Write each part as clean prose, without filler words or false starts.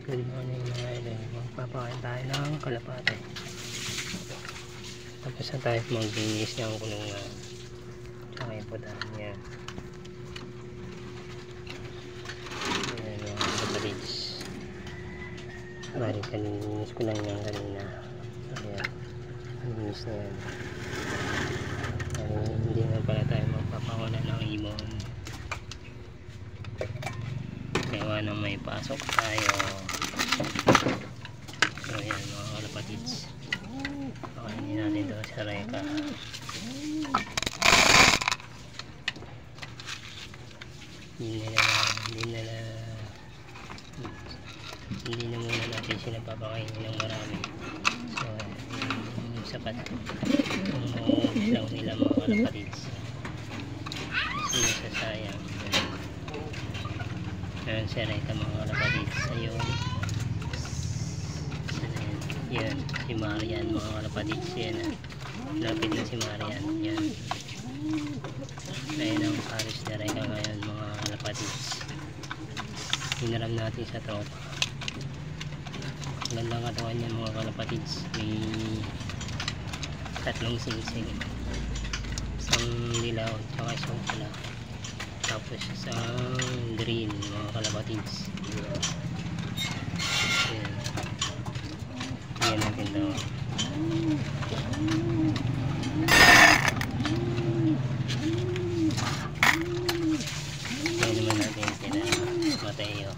Good morning mga idol. Magpapakain tayo ng kalapate. Tapos na tayo maglinis ng kulungan. Tsaka yung pudahan niya. Ayan mga kalapatids. Bali kalinis ko lang yan kanina. Ayan. Kalinis na yan. Hindi na pala tayo magpapakuna ng ibon. Kaya nang may pasok tayo. So yan mga kalapatids, pakainin natin ito sa reka. Hindi na muna natin sila papakainin ng marami. So yung sapat kung mauubos lang nila mga kalapatids kasi masasayang. Ayan sa reka mga kalapatids. Ayun, yan si Marian mga kalapatids. Yan, lapit na si Marian. Yan, ayun ang paris na reka ngayon mga kalapatids. Hinaram natin sa tropa. Gandang katawan yan mga kalapatids. May tatlong singsing, isang dilaw tsaka isang pula, tapos isang green mga kalapatids. Yan, yan natin ito. Yan naman natin sila Mateo.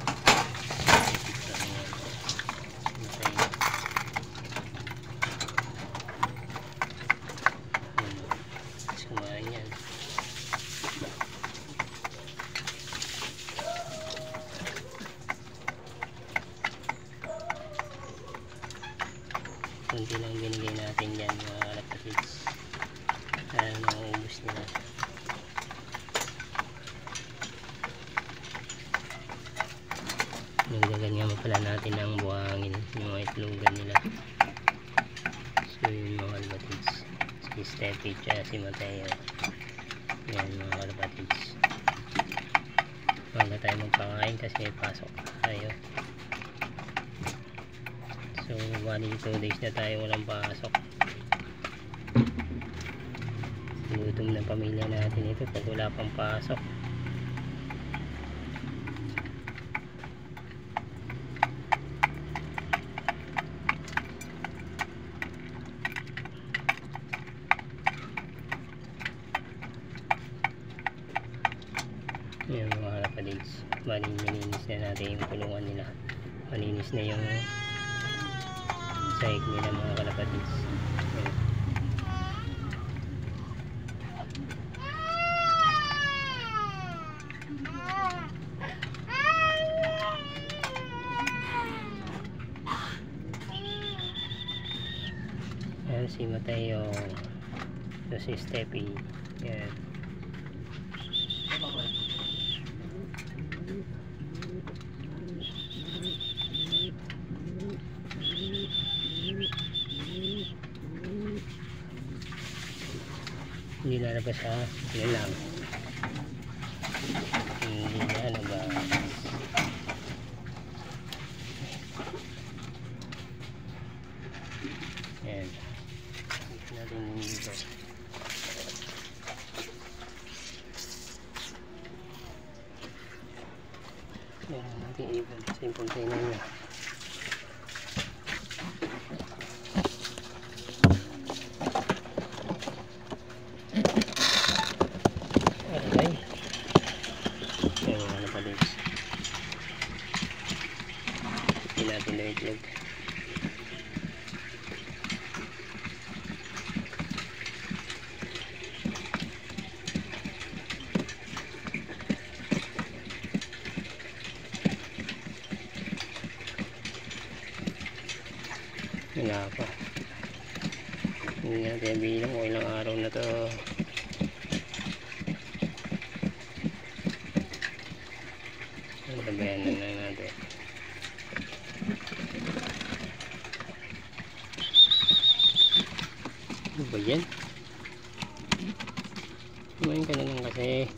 Kunti lang binigay natin dyan mga kalapatids. Sana mauubos nila. Nagdagan nga pala natin ang buhangin, yung mga itlogan nila. So yun mga kalapatids, si Steffi at si Mateo. Yan mga kalapatids. Wala tayo magpakain kasi may pasok tayo. So bali 2 days na tayo walang pasok. Gutom ng pamilya natin ito pag wala pang pasok. Ayan mga kalapatids, bali nilinis na natin yung kulungan nila. Malinis na yung sahig nila mga kalapatids. Ayan si Mateo, ito si Steffi. Ayan. Hindi lalabas ha, yun lang. Hindi lalabas. Ayan, dito natin dito. Ayan, natin ibon sa yung container niya. Natin na itlog. Wala pa. Hindi natin bilang kung ilang araw na to. Sabayan na lang natin. Ano ba yan? Kumain ka na lang kasi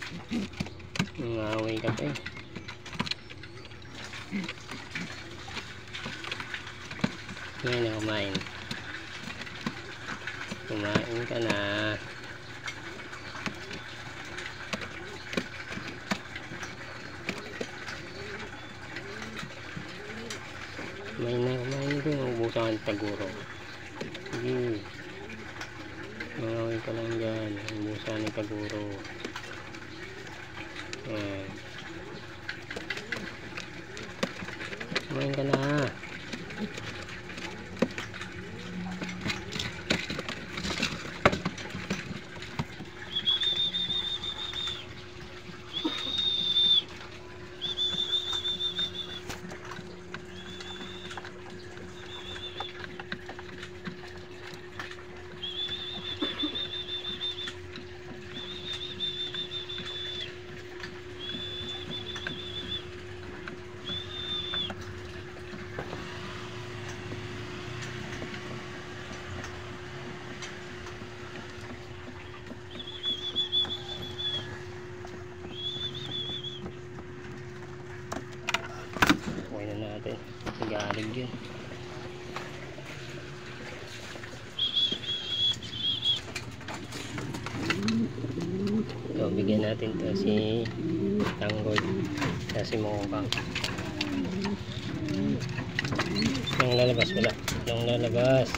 nangaway ka pa eh. Ngayon na kumain. Kumain ka na. Kumain ko. Ubusan ang taguro. Sige. Mangawin ka lang dyan. Ubusan ang taguro. Ayan. Kumain ka na. Natin galing yun. So bigyan natin to si Tanggol kasi mukhang nang lalabas. Wala nang lalabas.